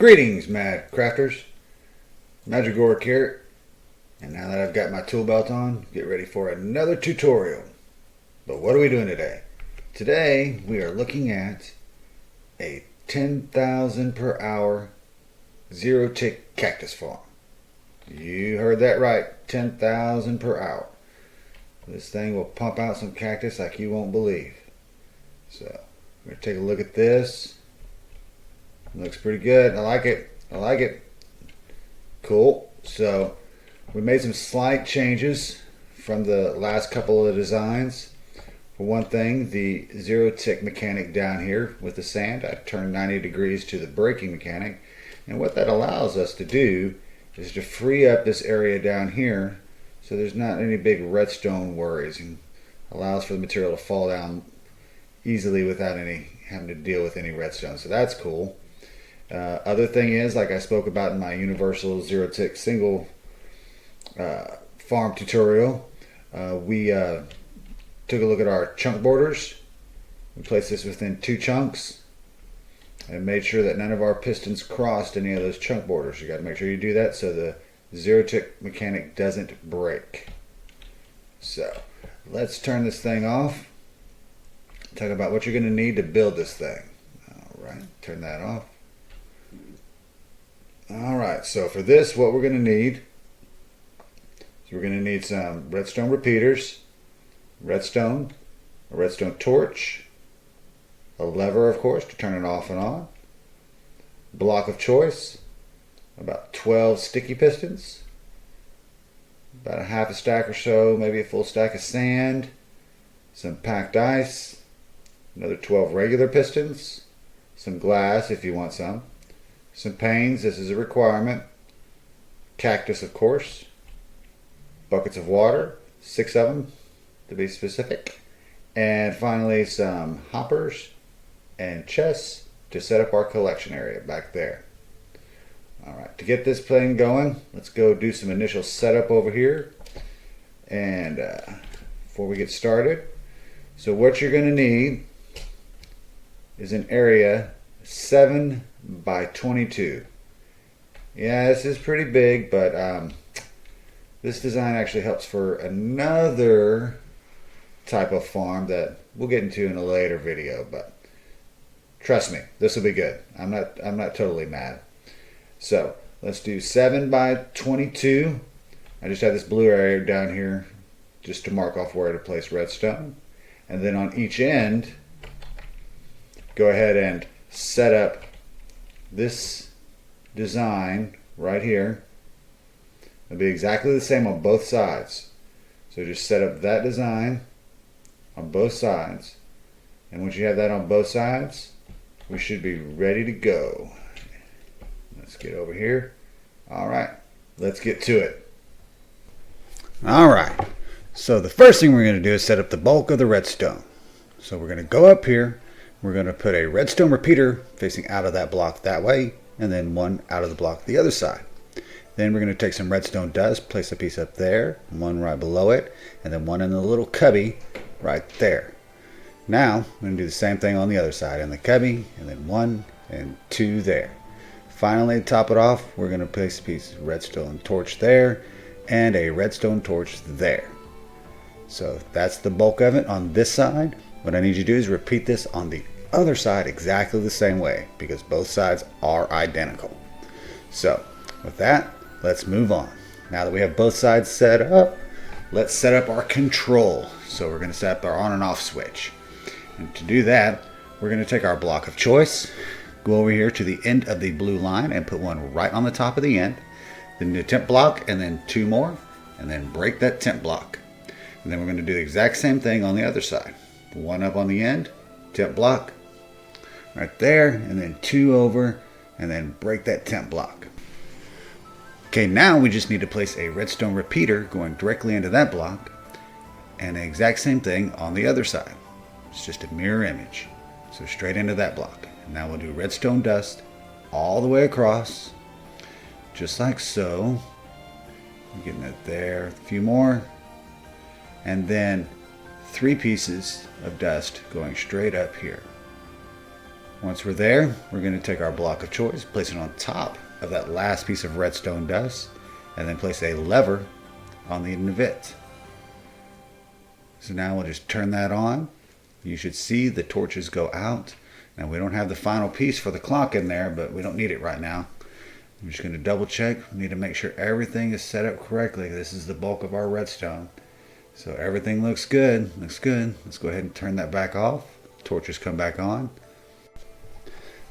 Greetings, Mad Crafters. Madragoric here, and now that I've got my tool belt on, get ready for another tutorial. But what are we doing today? Today we are looking at a 10,000 per hour zero tick cactus farm. You heard that right, 10,000 per hour. This thing will pump out some cactus like you won't believe. So we're going to take a look at this. Looks pretty good. I like it. Cool. So we made some slight changes from the last couple of designs. For one thing, the zero tick mechanic down here with the sand, I turned 90 degrees to the braking mechanic. And what that allows us to do is to free up this area down here so there's not any big redstone worries, and allows for the material to fall down easily without having to deal with any redstone. So that's cool. Other thing is, like I spoke about in my universal zero tick single farm tutorial, we took a look at our chunk borders. We placed this within 2 chunks and made sure that none of our pistons crossed any of those chunk borders. You got to make sure you do that so the zero tick mechanic doesn't break. So let's turn this thing off. Talk about what you're going to need to build this thing. Alright, turn that off. Alright, so for this, what we're going to need is we're going to need some redstone repeaters, redstone, a redstone torch, a lever, of course, to turn it off and on, block of choice, about 12 sticky pistons, about a half a stack or so, maybe a full stack of sand, some packed ice, another 12 regular pistons, some glass if you want some panes, this is a requirement, cactus of course, buckets of water, 6 of them to be specific, and finally some hoppers and chests to set up our collection area back there. Alright, to get this thing going, let's go do some initial setup over here. And before we get started, so what you're going to need is an area 7 by 22. Yeah, this is pretty big, but this design actually helps for another type of farm that we'll get into in a later video, but trust me, this will be good. I'm not totally mad. So let's do 7 by 22. I just have this blue area down here just to mark off where to place redstone, and then on each end go ahead and set up this design right here. It'll be exactly the same on both sides. So just set up that design on both sides, and once you have that on both sides, we should be ready to go. Let's get over here. Alright, let's get to it. Alright, so the first thing we're going to do is set up the bulk of the redstone. So we're going to go up here. We're going to put a redstone repeater facing out of that block that way, and then one out of the block the other side. Then we're going to take some redstone dust, place a piece up there, one right below it, and then one in the little cubby right there. Now we're going to do the same thing on the other side in the cubby, and then 1 and 2 there. Finally, to top it off, we're going to place a piece of redstone torch there and a redstone torch there. So that's the bulk of it on this side. What I need you to do is repeat this on the other side exactly the same way, because both sides are identical. So with that, let's move on. Now that we have both sides set up, let's set up our control. So we're going to set up our on and off switch. And to do that, we're going to take our block of choice, go over here to the end of the blue line and put one right on the top of the end, then do a temp block and then 2 more, and then break that temp block. And then we're going to do the exact same thing on the other side. 1 up on the end, temp block right there, and then 2 over, and then break that temp block. Okay, now we just need to place a redstone repeater going directly into that block, and the exact same thing on the other side. It's just a mirror image, so straight into that block. And now we'll do redstone dust all the way across, just like so. I'm getting it there, a few more, and then 3 pieces of dust going straight up here. Once we're there, we're going to take our block of choice, place it on top of that last piece of redstone dust, and then place a lever on the end of it. So now we'll just turn that on. You should see the torches go out. Now we don't have the final piece for the clock in there, but we don't need it right now. I'm just going to double check. We need to make sure everything is set up correctly. This is the bulk of our redstone. So everything looks good. Looks good. Let's go ahead and turn that back off. Torches come back on.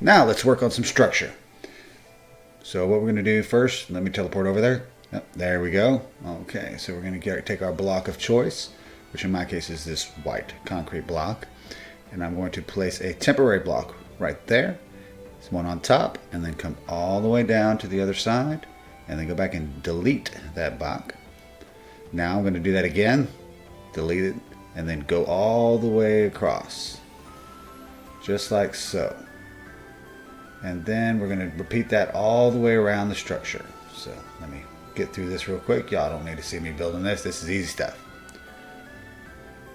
Now let's work on some structure. So what we're going to do first, let me teleport over there. Oh, there we go. Okay, so we're going to take our block of choice, which in my case is this white concrete block. And I'm going to place a temporary block right there. There's one on top, and then come all the way down to the other side, and then go back and delete that block. Now I'm going to do that again, delete it, and then go all the way across. Just like so. And then we're going to repeat that all the way around the structure. So let me get through this real quick. Y'all don't need to see me building this. This is easy stuff.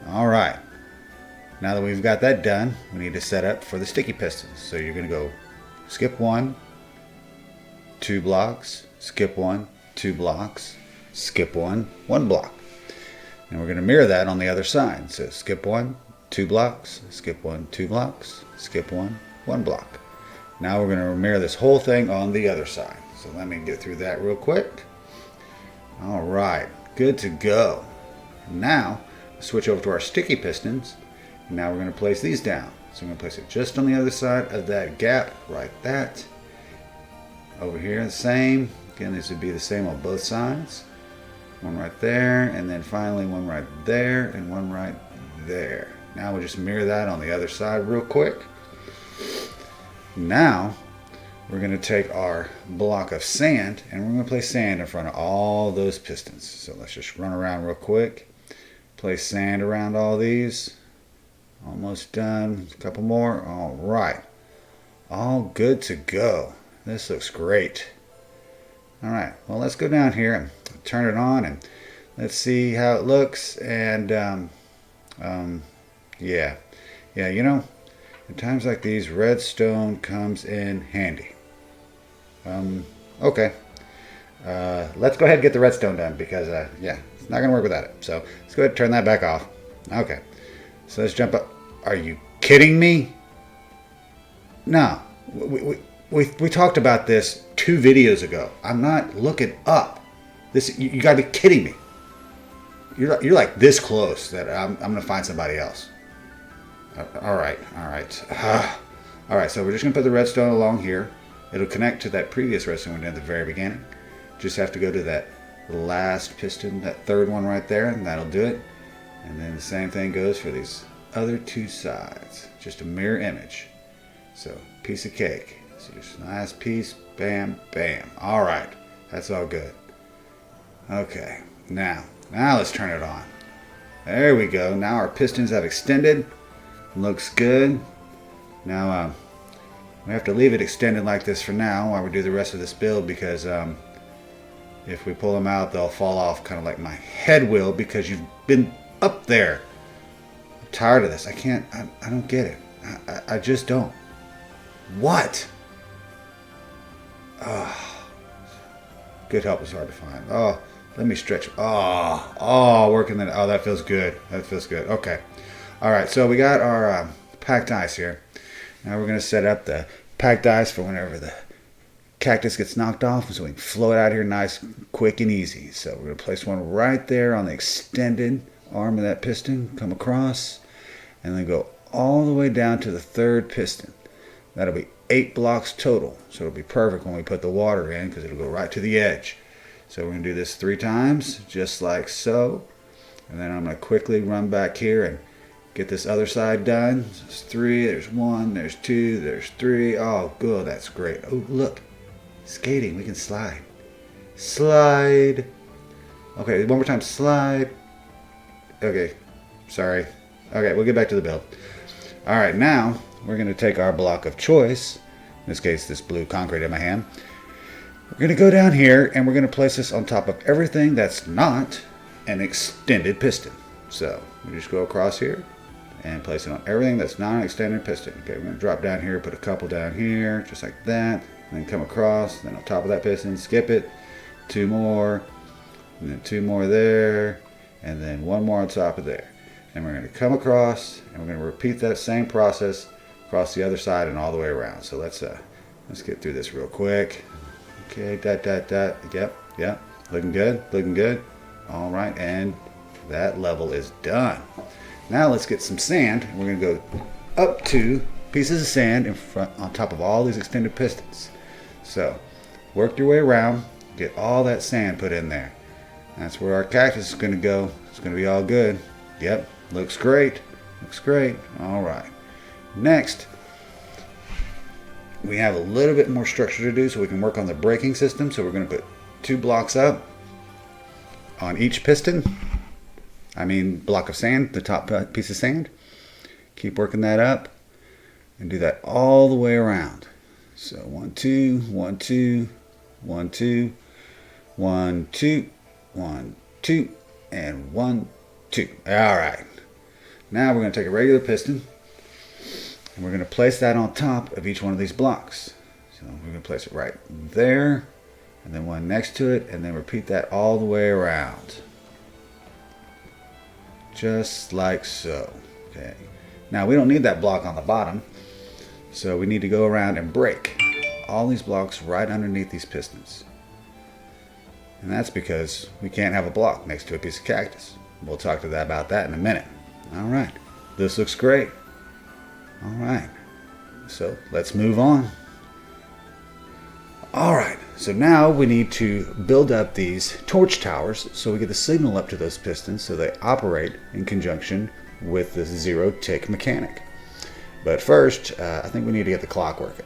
Alright. Now that we've got that done, we need to set up for the sticky pistons. So you're going to go skip 1, 2 blocks, skip 1, 2 blocks, skip 1, 1 block. And we're going to mirror that on the other side. So skip 1, 2 blocks, skip 1, 2 blocks, skip 1, 1 block. Now we're going to mirror this whole thing on the other side. So let me get through that real quick. All right, good to go. Now switch over to our sticky pistons. And now we're going to place these down. So I'm going to place it just on the other side of that gap, right that. Over here, the same. Again, this would be the same on both sides. One right there, and then finally one right there, and one right there. Now we'll just mirror that on the other side real quick. Now, we're going to take our block of sand, and we're going to place sand in front of all those pistons. So let's just run around real quick. Place sand around all these. Almost done. A couple more. All right. All good to go. This looks great. All right. Well, let's go down here and turn it on, and let's see how it looks. And yeah, you know, in times like these, redstone comes in handy. Okay. Let's go ahead and get the redstone done because yeah, it's not gonna work without it. So let's go ahead and turn that back off. Okay. So let's jump up. Are you kidding me? No. We talked about this 2 videos ago. I'm not looking up. This you gotta be kidding me. You're like this close that I'm gonna find somebody else. All right. All right. So we're just gonna put the redstone along here. It'll connect to that previous redstone we did at the very beginning. Just have to go to that last piston, that third one right there, and that'll do it. And then the same thing goes for these other 2 sides. Just a mirror image. So piece of cake. So just a nice piece. Bam, bam. All right. That's all good. Okay. Now let's turn it on. There we go. Now our pistons have extended. Looks good. Now we have to leave it extended like this for now while we do the rest of this build because if we pull them out, they'll fall off kind of like my head will because you've been up there. I'm tired of this. I don't get it. I just don't. What? Oh, good help is hard to find. Oh, let me stretch. Oh, working that. Oh, that feels good. That feels good. Okay. All right. So we got our packed ice here. Now we're going to set up the packed ice for whenever the cactus gets knocked off so we can flow it out here nice, quick, and easy. So we're going to place one right there on the extended arm of that piston. Come across and then go all the way down to the 3rd piston. That'll be 8 blocks total. So it'll be perfect when we put the water in because it'll go right to the edge. So we're going to do this 3 times, just like so. And then I'm going to quickly run back here and get this other side done. So there's 3, there's 1, there's 2, there's 3. Oh, good, that's great. Oh, look, skating, we can slide. Slide. Okay, one more time, slide. Okay, sorry. Okay, we'll get back to the build. All right, now we're going to take our block of choice, in this case, this blue concrete in my hand. We're going to go down here and we're going to place this on top of everything that's not an extended piston. So we just go across here and place it on everything that's not an extended piston. Okay, we're going to drop down here, put a couple down here, just like that, and then come across, then on top of that piston, skip it, 2 more, and then 2 more there, and then 1 more on top of there. And we're going to come across, and we're going to repeat that same process across the other side and all the way around. So let's get through this real quick. Okay, yep, looking good. All right, and that level is done. Now let's get some sand. We're going to go up to pieces of sand in front on top of all these extended pistons. So work your way around, get all that sand put in there. That's where our cactus is going to go. It's going to be all good. Yep, looks great. All right. Next, we have a little bit more structure to do so we can work on the braking system. So we're going to put 2 blocks up on each piston. Block of sand, the top piece of sand. Keep working that up and do that all the way around. So 1, 2, 1, 2, 1, 2, 1, 2, 1, 2, and 1, 2. All right. Now we're going to take a regular piston and we're going to place that on top of each one of these blocks. So we're going to place it right there, and then one next to it, and then repeat that all the way around. Just like so. Okay. Now we don't need that block on the bottom, so we need to go around and break all these blocks right underneath these pistons. And that's because we can't have a block next to a piece of cactus. We'll talk about that in a minute. All right. This looks great. All right. So let's move on. All right. So now we need to build up these torch towers so we get the signal up to those pistons so they operate in conjunction with the zero tick mechanic. But first, I think we need to get the clock working.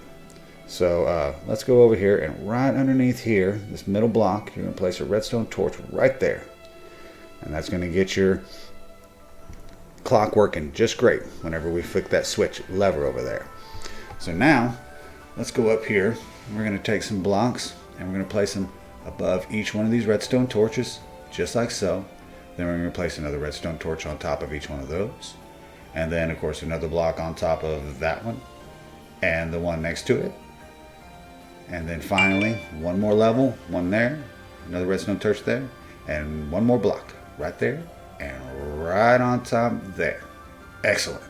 So let's go over here, and right underneath here, this middle block, you're going to place a redstone torch right there. And that's going to get your clock working just great whenever we flick that switch lever over there. So now, let's go up here. We're going to take some blocks, and we're going to place them above each one of these redstone torches, just like so. Then we're going to place another redstone torch on top of each one of those. And then, of course, another block on top of that one, and the one next to it. And then finally, one more level, one there, another redstone torch there, and one more block right there, and right on top there. Excellent.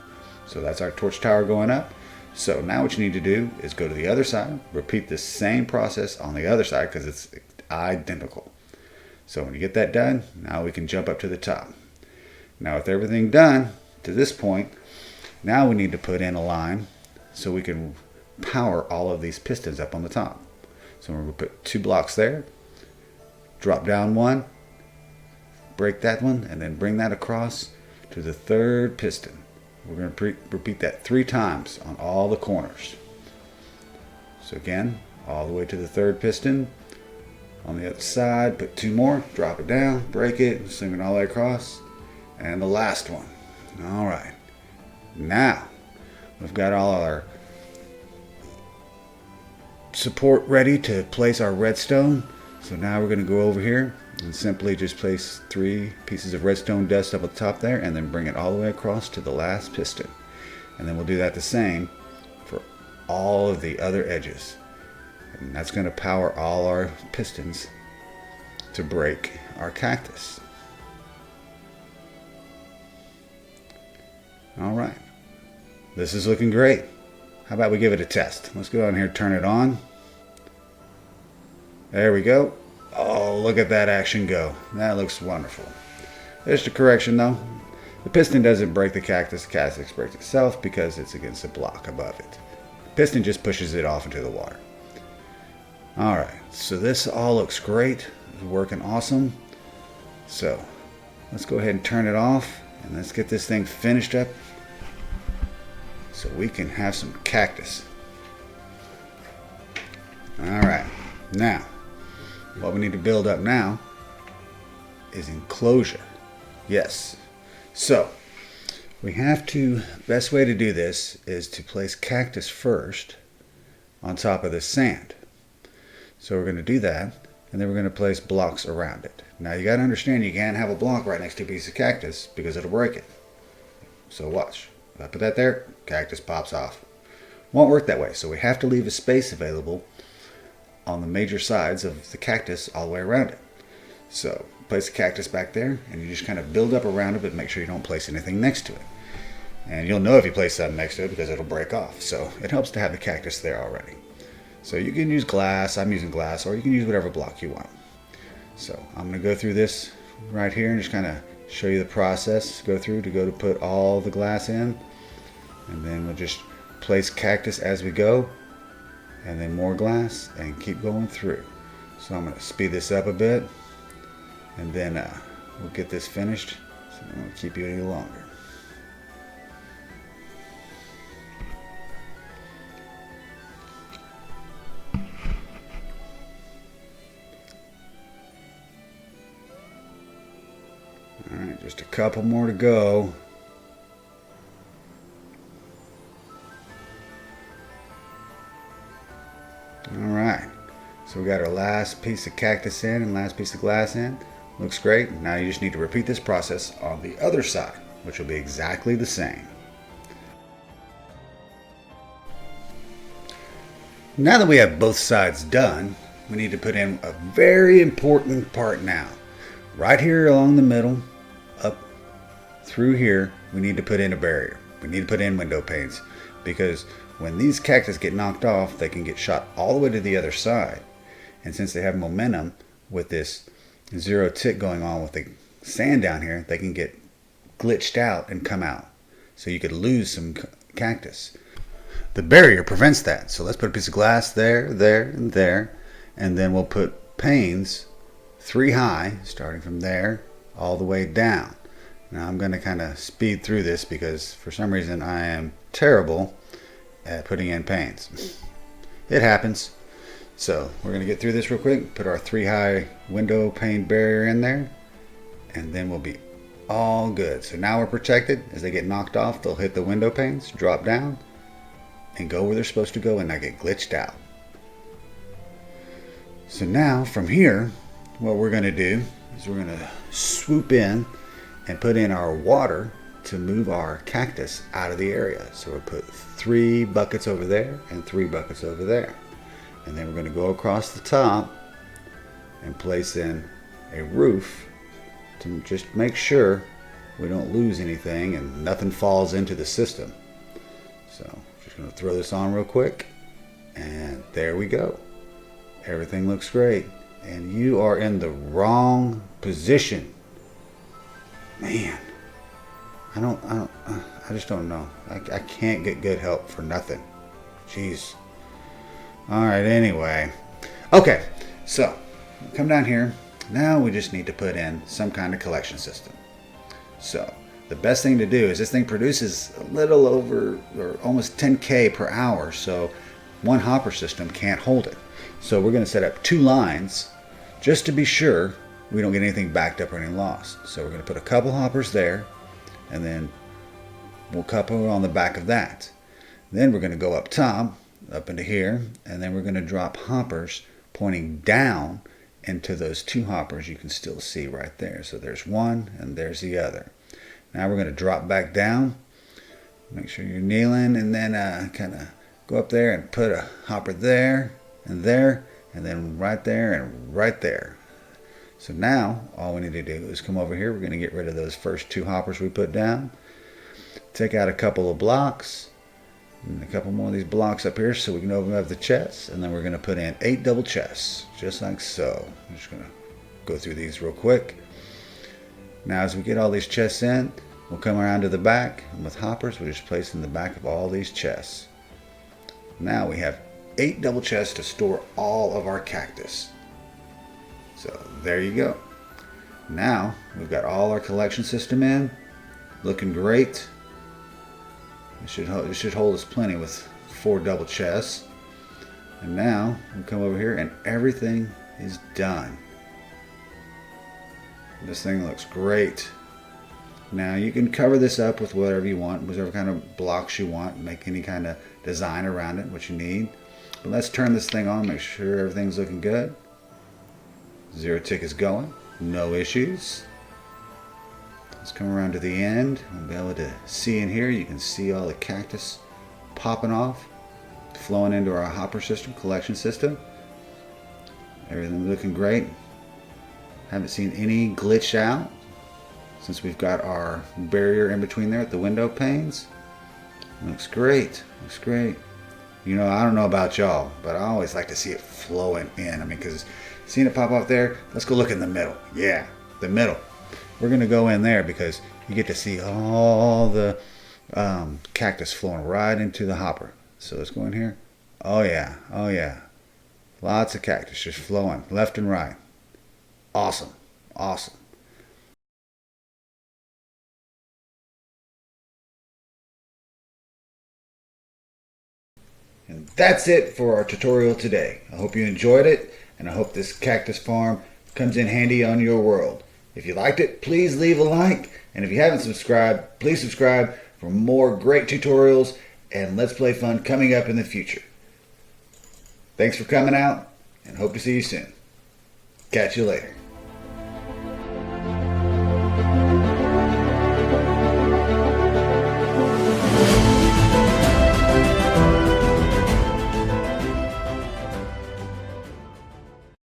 So that's our torch tower going up. So now what you need to do is go to the other side, repeat the same process on the other side because it's identical. So when you get that done, now we can jump up to the top. Now with everything done to this point, now we need to put in a line so we can power all of these pistons up on the top. So we're going to put 2 blocks there, drop down one, break that one, and then bring that across to the 3rd piston. We're going to repeat that 3 times on all the corners. So again, all the way to the 3rd piston. On the other side, put 2 more, drop it down, break it, swing it all the way across, and the last one. All right. Now, we've got all our support ready to place our redstone. So now we're going to go over here and simply just place 3 pieces of redstone dust up at the top there, and then bring it all the way across to the last piston. And then we'll do that the same for all of the other edges. And that's going to power all our pistons to break our cactus. All right. This is looking great. How about we give it a test? Let's go down here and turn it on. There we go. Oh, look at that action go. That looks wonderful. There's the correction though. The piston doesn't break the cactus. The cactus breaks itself because it's against a block above it. The piston just pushes it off into the water. Alright, so this all looks great. It's working awesome. So, let's go ahead and turn it off. And let's get this thing finished up so we can have some cactus. Alright, now, what we need to build up now is enclosure. Yes. So, we have to, best way to do this is to place cactus first on top of the sand. So we're going to do that, and then we're going to place blocks around it. Now you got to understand you can't have a block right next to a piece of cactus because it'll break it. So watch. If I put that there, cactus pops off. Won't work that way, so we have to leave a space available on the major sides of the cactus all the way around it. So place the cactus back there, and you just kind of build up around it, but make sure you don't place anything next to it. And you'll know if you place something next to it because it'll break off. So it helps to have the cactus there already. So you can use glass, I'm using glass, or you can use whatever block you want. So I'm going to go through this right here and just kind of show you the process. Go to put all the glass in, and then we'll just place cactus as we go, and then more glass, and keep going through. So I'm going to speed this up a bit, and then we'll get this finished, so I won't keep you any longer. Alright, just a couple more to go. Alright, so we got our last piece of cactus in and last piece of glass in. Looks great. Now you just need to repeat this process on the other side, which will be exactly the same. Now that we have both sides done, we need to put in a very important part now. Right here along the middle, up through here, we need to put in a barrier. We need to put in window panes, because when these cactus get knocked off, they can get shot all the way to the other side. And since they have momentum with this zero tick going on with the sand down here, they can get glitched out and come out. So you could lose some cactus. The barrier prevents that. So let's put a piece of glass there, there, and there. And then we'll put panes 3 high, starting from there all the way down. Now I'm going to kind of speed through this because for some reason I am terrible at putting in panes. It happens. So we're going to get through this real quick, put our 3 high window pane barrier in there, and then we'll be all good. So now we're protected. As they get knocked off, they'll hit the window panes, drop down, and go where they're supposed to go and not get glitched out. So now from here, what we're going to do is we're going to swoop in and put in our water to move our cactus out of the area. So we'll put 3 buckets over there and 3 buckets over there. And then we're going to go across the top and place in a roof to just make sure we don't lose anything and nothing falls into the system. So just going to throw this on real quick, and there we go. Everything looks great. And you are in the wrong position. Man, I just don't know. I can't get good help for nothing. Jeez. Alright, anyway. Okay, so come down here. Now we just need to put in some kind of collection system. So the best thing to do is this thing produces a little over or almost 10K per hour. So one hopper system can't hold it. So we're going to set up 2 lines just to be sure we don't get anything backed up or any lost. So we're going to put a couple hoppers there, and then we'll couple on the back of that. Then we're going to go up top, up into here, and then we're going to drop hoppers pointing down into those 2 hoppers you can still see right there. So there's one and there's the other. Now we're going to drop back down. Make sure you're kneeling, and then kind of go up there and put a hopper there, and then right there and right there. So now all we need to do is come over here. We're going to get rid of those first 2 hoppers we put down. Take out a couple of blocks and a couple more of these blocks up here so we can open up the chests. And then we're going to put in 8 double chests, just like so. I'm just going to go through these real quick. Now as we get all these chests in, we'll come around to the back, and with hoppers we'll just place in the back of all these chests. Now we have 8 double chests to store all of our cactus. So there you go. Now we've got all our collection system in, looking great. It should hold us plenty with 4 double chests. And now we come over here and everything is done. This thing looks great. Now you can cover this up with whatever you want, whatever kind of blocks you want, make any kind of design around it, what you need. But let's turn this thing on, make sure everything's looking good. 0 tick is going, no issues. Let's come around to the end. We'll be able to see in here. You can see all the cactus popping off, flowing into our hopper system, collection system. Everything looking great. Haven't seen any glitch out since we've got our barrier in between there at the window panes. Looks great. Looks great. You know, I don't know about y'all, but I always like to see it flowing in. I mean, because seeing it pop off there, let's go look in the middle. Yeah, the middle. We're going to go in there because you get to see all the cactus flowing right into the hopper. So let's go in here. Oh yeah, oh yeah. Lots of cactus just flowing left and right. Awesome, awesome. And that's it for our tutorial today. I hope you enjoyed it, and I hope this cactus farm comes in handy on your world. If you liked it, please leave a like. And if you haven't subscribed, please subscribe for more great tutorials and Let's Play fun coming up in the future. Thanks for coming out, and hope to see you soon. Catch you later.